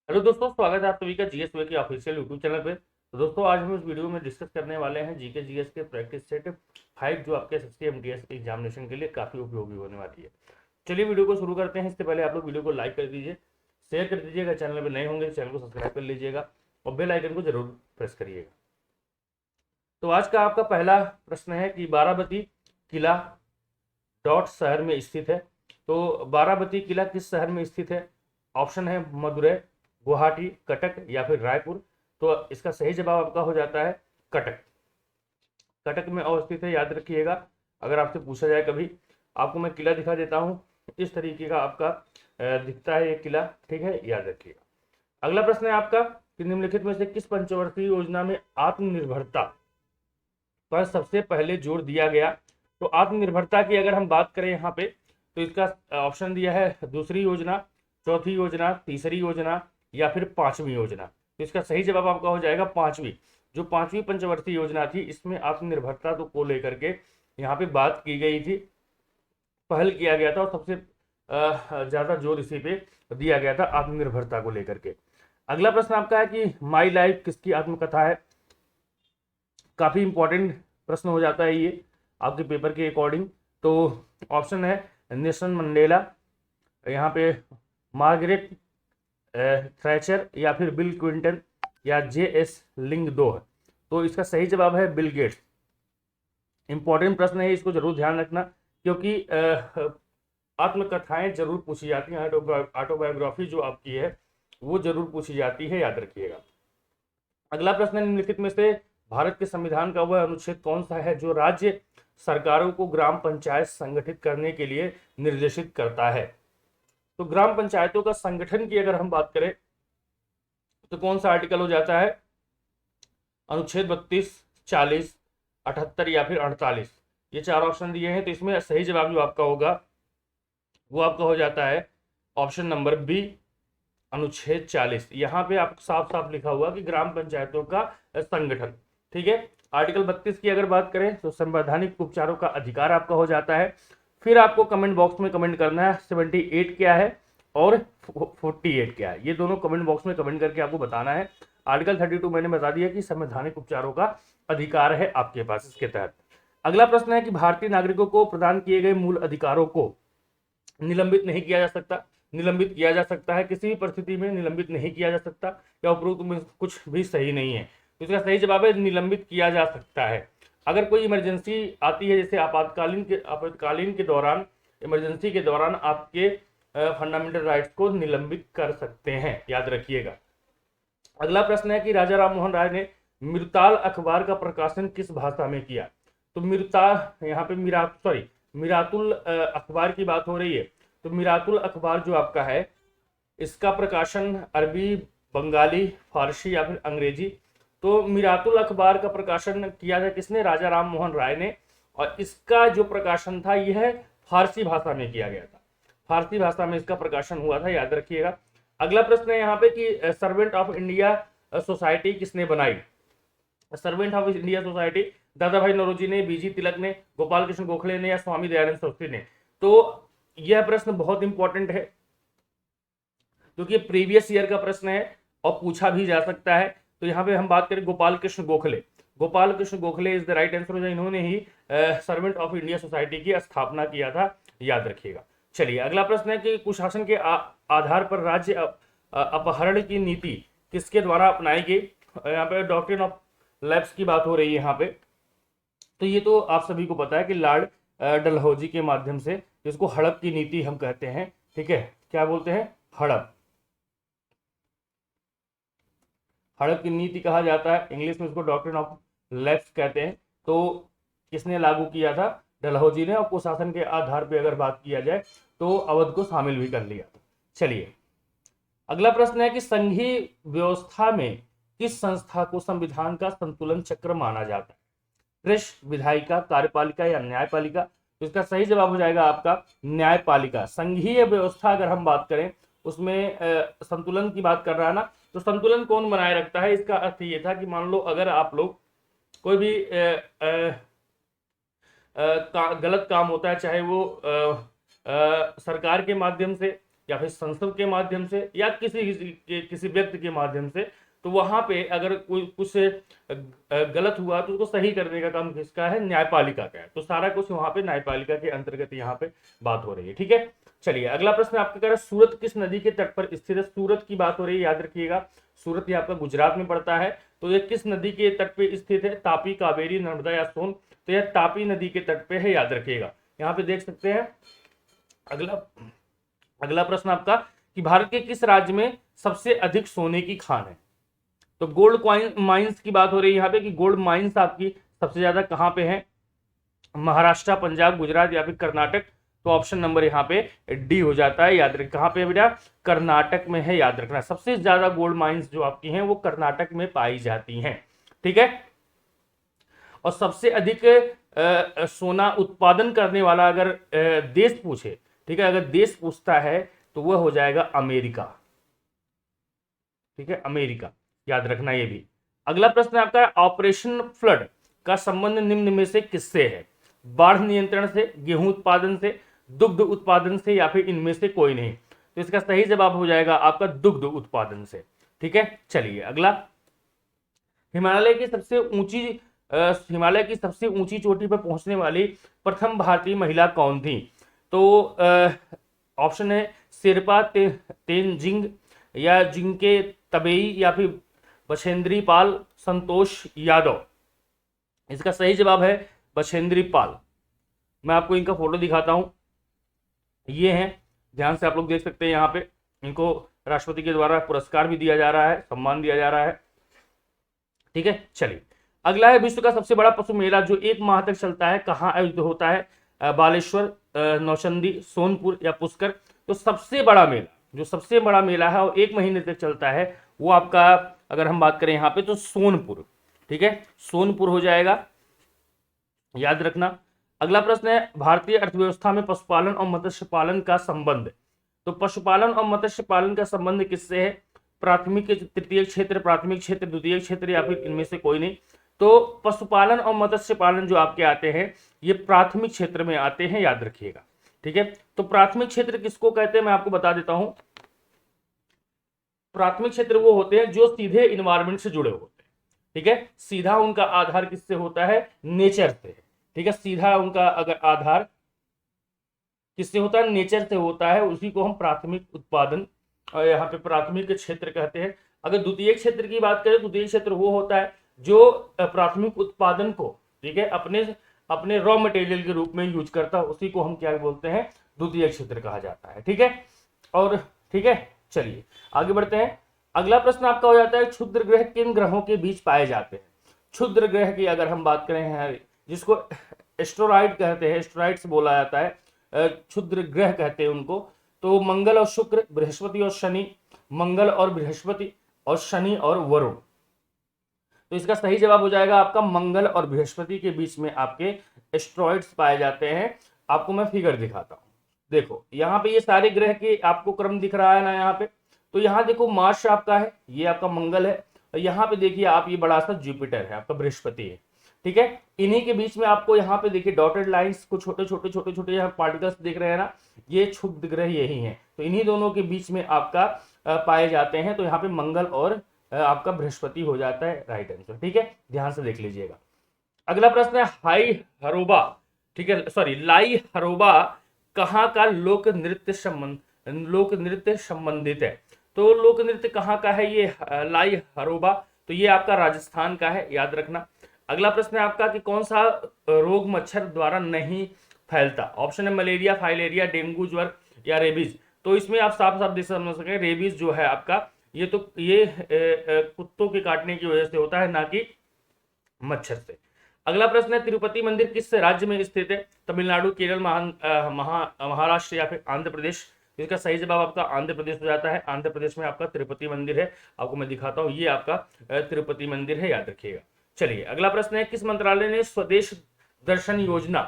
Hello दोस्तों, स्वागत है आप सभी का जीएस वे के ऑफिशियल यूट्यूब चैनल पे। तो दोस्तों, आज हम इस वीडियो में डिस्कस करने वाले हैं जीके जीएस के प्रैक्टिस सेट 5 जो आपके एसएससी एमटीएस एग्जामिनेशन के लिए काफ़ी उपयोगी होने वाली है। चलिए वीडियो को शुरू करते हैं। इससे पहले आप लोग वीडियो को लाइक कर दीजिए, शेयर कर दीजिएगा, चैनल पर नए होंगे चैनल को सब्सक्राइब कर लीजिएगा और बेल आइकन को जरूर प्रेस करिएगा। तो आज का आपका पहला प्रश्न है कि बाराबती किला डॉट शहर में स्थित है। तो बाराबती किला किस शहर में स्थित है? ऑप्शन है मदुरै, गुवाहाटी, कटक या फिर रायपुर। तो इसका सही जवाब आपका हो जाता है कटक। कटक में अवस्थित है, याद रखिएगा। अगर आपसे पूछा जाए कभी, आपको मैं किला दिखा देता हूँ, इस तरीके का आपका दिखता है ये किला, ठीक है, याद रखिएगा। अगला प्रश्न है आपका कि निम्नलिखित में से किस पंचवर्षीय योजना में आत्मनिर्भरता पर सबसे पहले जोर दिया गया? तो आत्मनिर्भरता की अगर हम बात करें यहाँ पे, तो इसका ऑप्शन दिया है दूसरी योजना, चौथी योजना, तीसरी योजना या फिर पांचवी योजना। तो इसका सही जवाब आपका हो जाएगा पांचवी। जो पांचवी पंचवर्षीय योजना थी, इसमें आत्मनिर्भरता को लेकर के यहाँ पे बात की गई थी, पहल किया गया था और सबसे ज्यादा जोर इसी पे दिया गया था, आत्मनिर्भरता को लेकर के। अगला प्रश्न आपका है कि माई लाइफ किसकी आत्मकथा है? काफी इंपॉर्टेंट प्रश्न हो जाता है ये आपके पेपर के अकॉर्डिंग। तो ऑप्शन है नेल्सन मंडेला, यहाँ पे मार्गरेट थ्रैचर या फिर बिल क्लिंटन या जे.एस. लिंगदोह। तो इसका सही जवाब है बिल गेट्स। इंपॉर्टेंट प्रश्न है, इसको जरूर ध्यान रखना, क्योंकि आत्मकथाएं जरूर पूछी जाती हैं, ऑटोबायोग्राफी जो आपकी है वो जरूर पूछी जाती है, याद रखिएगा। अगला प्रश्न, निम्नलिखित में से भारत के संविधान का वह अनुच्छेद कौन सा है जो राज्य सरकारों को ग्राम पंचायत संगठित करने के लिए निर्देशित करता है? तो ग्राम पंचायतों का संगठन की अगर हम बात करें तो कौन सा आर्टिकल हो जाता है? अनुच्छेद 32, 40, 78 या फिर 48। ये चार ऑप्शन दिए हैं, तो इसमें सही जवाब जो आपका होगा वो आपका हो जाता है ऑप्शन नंबर बी, अनुच्छेद 40। यहाँ पे आपको साफ साफ लिखा हुआ कि ग्राम पंचायतों का संगठन, ठीक है। आर्टिकल 32 की अगर बात करें तो संवैधानिक उपचारों का अधिकार आपका हो जाता है। फिर आपको कमेंट बॉक्स में कमेंट करना है 78 क्या है और 48 क्या है, ये दोनों कमेंट बॉक्स में कमेंट करके आपको बताना है। आर्टिकल 32 मैंने बता दिया कि संवैधानिक उपचारों का अधिकार है आपके पास इसके तहत। अगला प्रश्न है कि भारतीय नागरिकों को प्रदान किए गए मूल अधिकारों को निलंबित नहीं किया जा सकता। निलंबित किया जा सकता है, किसी भी परिस्थिति में निलंबित नहीं किया जा सकता, या उपरोक्त में कुछ भी सही नहीं है। तो इसका सही जवाब है निलंबित किया जा सकता है। अगर कोई इमरजेंसी आती है, जैसे आपातकालीन के दौरान, इमरजेंसी के दौरान आपके फंडामेंटल राइट्स को निलंबित कर सकते हैं, याद रखिएगा। अगला प्रश्न है कि राजा राम मोहन राय ने मिरताल अखबार का प्रकाशन किस भाषा में किया? तो मिरताल, यहाँ पे मिरातुल अखबार की बात हो रही है। तो मिरातुल अखबार जो आपका है, इसका प्रकाशन अरबी, बंगाली, फारसी या फिर अंग्रेजी। तो मिरातुल अखबार का प्रकाशन किया था किसने? राजा राम मोहन राय ने। और इसका जो प्रकाशन था यह फारसी भाषा में किया गया था, फारसी भाषा में इसका प्रकाशन हुआ था, याद रखिएगा। अगला प्रश्न है यहाँ पे कि सर्वेंट ऑफ इंडिया सोसाइटी किसने बनाई? सर्वेंट ऑफ इंडिया सोसाइटी दादा भाई नौरोजी ने, बीजी तिलक ने, गोपाल कृष्ण गोखले ने या स्वामी दयानंद सरस्वती ने? तो यह प्रश्न बहुत इंपॉर्टेंट है, क्योंकि प्रीवियस ईयर का प्रश्न है और पूछा भी जा सकता है। तो यहाँ पे हम बात करें Gopal Krishna Gokhale, Gopal Krishna Gokhale is the right answer. इन्होंने ही सर्वेंट ऑफ इंडिया सोसाइटी की स्थापना किया था, याद रखिएगा। चलिए अगला प्रश्न है कि कुशासन के आधार पर राज्य अपहरण की नीति किसके द्वारा अपनाई गई? यहाँ पे डॉक्ट्रिन ऑफ लैप्स की बात हो रही है यहाँ पे। तो ये तो आप सभी को पता है कि लॉर्ड डलहौजी के माध्यम से, जिसको हड़प की नीति हम कहते हैं, ठीक है, क्या बोलते हैं? हड़प, हड़प की नीति कहा जाता है, इंग्लिश में इसको डॉक्ट्रिन ऑफ लैप्स कहते हैं। तो किसने लागू किया था? डलहौजी ने। और कुशासन के आधार पर अगर बात किया जाए तो अवध को शामिल भी कर लिया। चलिए अगला प्रश्न है कि संघीय व्यवस्था में किस संस्था को संविधान का संतुलन चक्र माना जाता है? कृषि, विधायिका, कार्यपालिका या न्यायपालिका? तो इसका सही जवाब हो जाएगा आपका न्यायपालिका। संघीय व्यवस्था अगर हम बात करें, उसमें संतुलन की बात कर रहा है ना, तो संतुलन कौन बनाए रखता है? इसका अर्थ ये था कि मान लो अगर आप लोग कोई भी गलत काम होता है, चाहे वो सरकार के माध्यम से या फिर संसद के माध्यम से या किसी व्यक्ति के माध्यम से, तो वहां पे अगर कोई कुछ गलत हुआ तो उसको सही करने का काम किसका है, न्यायपालिका का है। तो सारा कुछ वहां पे न्यायपालिका के अंतर्गत यहाँ पे बात हो रही है। ठीक है, चलिए अगला प्रश्न आपका कह रहा है सूरत किस नदी के तट पर स्थित है। सूरत की बात हो रही है, याद रखिएगा सूरत ये आपका गुजरात में पड़ता है। तो ये किस नदी के तट पे स्थित है, तापी, कावेरी, नर्मदा या सोन। तो यह तापी नदी के तट पे है, याद रखिएगा। यहाँ पे देख सकते हैं अगला प्रश्न आपका कि भारत के किस राज्य में सबसे अधिक सोने की खान है। तो गोल्ड माइंस की बात हो रही है यहाँ पे कि गोल्ड माइंस आपकी सबसे ज्यादा कहां पे है, महाराष्ट्र, पंजाब, गुजरात या फिर कर्नाटक। तो ऑप्शन नंबर यहाँ पे डी हो जाता है, याद रख कहां पे है बेटा, कर्नाटक में है, याद रखना। सबसे ज्यादा गोल्ड माइंस जो आपकी हैं वो कर्नाटक में पाई जाती हैं। ठीक है, और सबसे अधिक सोना उत्पादन करने वाला अगर देश पूछे, ठीक है, अगर देश पूछता है तो वह हो जाएगा अमेरिका। ठीक है, अमेरिका, याद रखना ये भी। अगला प्रश्न आपका ऑपरेशन फ्लड का संबंध निम्न में से किससे है। बाढ़ नियंत्रण से, गेहूं उत्पादन से, दुग्ध उत्पादन से या फिर इनमें से कोई नहीं। तो इसका सही जवाब हो जाएगा आपका दुग्ध उत्पादन से। ठीक है, चलिए अगला, हिमालय की सबसे ऊंची चोटी पर पहुंचने वाली प्रथम भारतीय महिला कौन थी। तो ऑप्शन है शेरपा तेनजिंग या जिंके तबेई या फिर बछेंद्री पाल, संतोष यादव। इसका सही जवाब है बछेंद्री पाल। मैं आपको इनका फोटो दिखाता हूं, ये हैं, ध्यान से आप लोग देख सकते हैं। यहाँ पे इनको राष्ट्रपति के द्वारा पुरस्कार भी दिया जा रहा है, सम्मान दिया जा रहा है। ठीक है, चलिए अगला है विश्व का सबसे बड़ा पशु मेला जो 1 माह तक चलता है, कहाँ आयोजित होता है। बालेश्वर, नौचंदी, सोनपुर या पुष्कर। तो सबसे बड़ा मेला, जो सबसे बड़ा मेला है और 1 महीने तक चलता है, वो आपका अगर हम बात करें यहाँ पे तो सोनपुर। ठीक है, सोनपुर हो जाएगा, याद रखना। अगला प्रश्न है भारतीय अर्थव्यवस्था में पशुपालन और मत्स्य पालन का संबंध। तो पशुपालन और मत्स्य पालन का संबंध किससे है, प्राथमिक, तृतीय क्षेत्र, प्राथमिक क्षेत्र, द्वितीय क्षेत्र या फिर इनमें से कोई नहीं। तो पशुपालन और मत्स्य पालन जो आपके आते हैं ये प्राथमिक क्षेत्र में आते हैं, याद रखिएगा। ठीक है, तो प्राथमिक क्षेत्र किसको कहते हैं मैं आपको बता देता हूं। प्राथमिक क्षेत्र वो होते हैं जो सीधे इन्वायरमेंट से जुड़े होते हैं। ठीक है, सीधा उनका आधार किससे होता है, नेचर से। ठीक है, सीधा उनका अगर आधार किससे होता है, नेचर से होता है, उसी को हम प्राथमिक उत्पादन और यहाँ पे प्राथमिक क्षेत्र कहते हैं। अगर द्वितीय क्षेत्र की बात करें, द्वितीय क्षेत्र वो होता है जो प्राथमिक उत्पादन को, ठीक है, अपने रॉ मटेरियल के रूप में यूज करता है, उसी को हम क्या बोलते हैं, द्वितीय क्षेत्र कहा जाता है। ठीक है, और ठीक है, चलिए आगे बढ़ते हैं। अगला प्रश्न आपका हो जाता है क्षुद्र ग्रह किन ग्रहों के बीच पाए जाते हैं। क्षुद्र ग्रह की अगर हम बात करें, जिसको एस्टेरॉइड कहते हैं, एस्टेरॉइड्स बोला जाता है, क्षुद्र ग्रह कहते हैं उनको। तो मंगल और शुक्र, बृहस्पति और शनि, मंगल और बृहस्पति और शनि और वरुण। तो इसका सही जवाब हो जाएगा आपका मंगल और बृहस्पति के बीच में आपके एस्टेरॉइड्स पाए जाते हैं। आपको मैं फिगर दिखाता हूं, देखो यहाँ पे ये सारे ग्रह के आपको क्रम दिख रहा है ना यहाँ पे। तो यहाँ देखो मार्स आपका है, ये आपका मंगल है, और यहाँ पे देखिए आप ये बड़ा सा जुपिटर है, आपका बृहस्पति है। ठीक है, इन्हीं के बीच में आपको यहाँ पे देखिए डॉटेड लाइंस को छोटे छोटे यहाँ पार्टिकल्स दिख रहे हैं ना, ये क्षुद्र ग्रह यही हैं। तो इन्हीं दोनों के बीच में आपका पाए जाते हैं। तो यहाँ पे मंगल और आपका बृहस्पति हो जाता है राइट आंसर। ठीक है, ध्यान से देख लीजिएगा। अगला प्रश्न है हाई हरोबा, ठीक है, सॉरी लाई हरोबा कहाँ का लोक नृत्य संबंधित है। तो लोक नृत्य कहाँ का है ये लाई हरोबा, तो ये आपका राजस्थान का है, याद रखना। अगला प्रश्न है आपका कि कौन सा रोग मच्छर द्वारा नहीं फैलता। ऑप्शन है मलेरिया, फाइलेरिया, डेंगू ज्वर या रेबीज। तो इसमें आप साफ साफ देख समझ सकें, रेबीज जो है आपका ये कुत्तों के काटने की वजह से होता है, ना कि मच्छर से। अगला प्रश्न है तिरुपति मंदिर किस राज्य में स्थित है। तमिलनाडु, केरल, महाराष्ट्र या फिर आंध्र प्रदेश। इसका सही जवाब आपका आंध्र प्रदेश हो जाता है। आंध्र प्रदेश में आपका तिरुपति मंदिर है, आपको मैं दिखाता हूँ, ये आपका तिरुपति मंदिर है, याद रखिएगा। चलिए अगला प्रश्न है किस मंत्रालय ने स्वदेश दर्शन योजना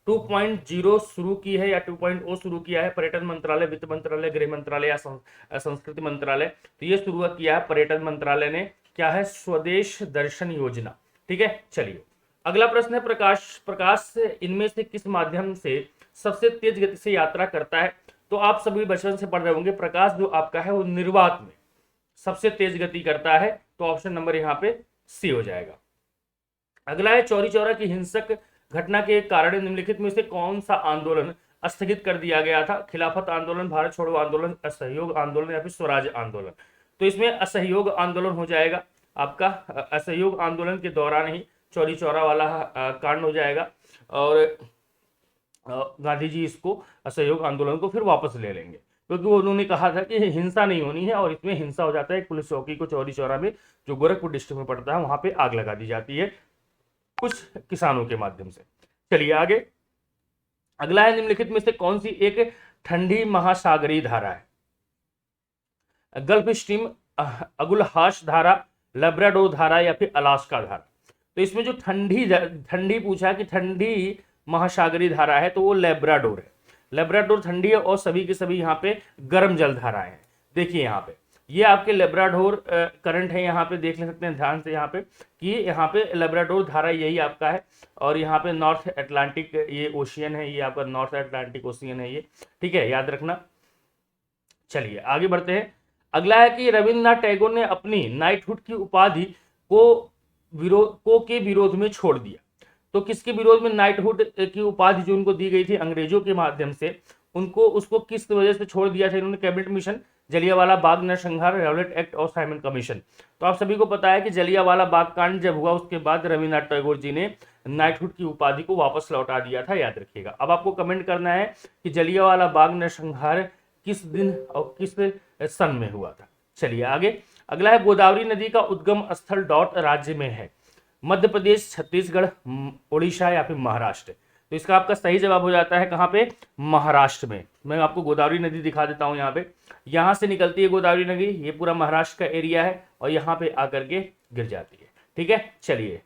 2.0 शुरू की है या 2.0 शुरू किया है। पर्यटन मंत्रालय, वित्त मंत्रालय, गृह मंत्रालय या संस्कृति मंत्रालय। तो ये शुरुआत किया है पर्यटन मंत्रालय ने, क्या है, स्वदेश दर्शन योजना। ठीक है, चलिए अगला प्रश्न है प्रकाश इनमें से किस माध्यम से सबसे तेज गति से यात्रा करता है। तो आप सभी बचपन से पढ़ रहे होंगे, प्रकाश जो आपका है वो निर्वात में सबसे तेज गति करता है, तो ऑप्शन नंबर यहाँ पे सी हो जाएगा। अगला है चौरी चौरा की हिंसक घटना के कारण निम्नलिखित में से कौन सा आंदोलन स्थगित कर दिया गया था? खिलाफत आंदोलन, भारत छोड़ो आंदोलन, असहयोग आंदोलन या फिर स्वराज आंदोलन? तो इसमें असहयोग आंदोलन हो जाएगा आपका। असहयोग आंदोलन के दौरान ही चौरी चौरा वाला कांड हो जाएगा और गांधी जी इसको असहयोग आंदोलन को फिर वापस ले लेंगे, क्योंकि उन्होंने कहा था कि हिंसा नहीं होनी है, और इसमें हिंसा हो जाता है। एक पुलिस चौकी को चौरी चौरा में, जो गोरखपुर डिस्ट्रिक्ट में पड़ता है, वहां पे आग लगा दी जाती है कुछ किसानों के माध्यम से। चलिए आगे, अगला है निम्नलिखित में से कौन सी एक ठंडी महासागरीय धारा है? गल्फ स्ट्रीम, अगुलहाश धारा, लेब्राडोर धारा या फिर अलास्का धारा? तो इसमें जो ठंडी पूछा कि ठंडी महासागरीय धारा है, तो वो लेब्राडोर है। लेब्राडोर ठंडी है और सभी के सभी यहाँ पे गर्म जल धाराएं हैं। देखिए यहाँ पे ये आपके लेब्राडोर करंट है, यहाँ पे देख सकते हैं ध्यान से यहाँ पे कि यहाँ पे लेब्राडोर धारा यही आपका है, और यहाँ पे नॉर्थ अटलांटिक ये ओशियन है, ये आपका नॉर्थ अटलांटिक ओशियन है ये, ठीक है, याद रखना। चलिए आगे बढ़ते हैं। अगला है कि रविन्द्रनाथ टैगोर ने अपनी नाइटहुड की उपाधि के विरोध में छोड़ दिया। तो किसके विरोध में नाइटहुड की उपाधि जो उनको दी गई थी अंग्रेजों के माध्यम से, उसको किस वजह से छोड़ दिया था इन्होंने? कैबिनेट मिशन, जलियांवाला बाग नरसंहार, रेवलेट एक्ट और साइमन कमीशन। तो आप सभी को पता है कि जलियांवाला बाग कांड जब हुआ उसके बाद रविन्द्रनाथ टैगोर जी ने नाइटहुड की उपाधि को वापस लौटा दिया था, याद रखिएगा। अब आपको कमेंट करना है कि जलियांवाला बाग नरसंहार किस दिन और किस सन में हुआ था। चलिए आगे, अगला है गोदावरी नदी का उद्गम स्थल डॉट राज्य में है? मध्य प्रदेश, छत्तीसगढ़, उड़ीसा या फिर महाराष्ट्र? तो इसका आपका सही जवाब हो जाता है कहाँ पे? महाराष्ट्र में। मैं आपको गोदावरी नदी दिखा देता हूँ, यहाँ पे यहाँ से निकलती है गोदावरी नदी, ये पूरा महाराष्ट्र का एरिया है और यहाँ पे आकर के गिर जाती है, ठीक है। चलिए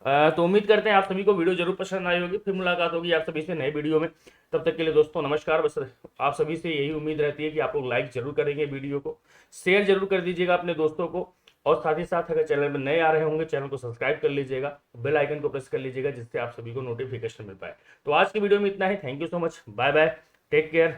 तो उम्मीद करते हैं आप सभी को वीडियो जरूर पसंद आई होगी। फिर मुलाकात होगी आप सभी से नए वीडियो में, तब तक के लिए दोस्तों नमस्कार। बस आप सभी से यही उम्मीद रहती है कि आप लोग लाइक जरूर करेंगे, वीडियो को शेयर जरूर कर दीजिएगा अपने दोस्तों को, और साथ ही साथ अगर चैनल में नए आ रहे होंगे चैनल को सब्सक्राइब कर लीजिएगा, बेल आइकन को प्रेस कर लीजिएगा, जिससे आप सभी को नोटिफिकेशन मिल पाए। तो आज की वीडियो में इतना ही। Thank you so much, bye bye, take care.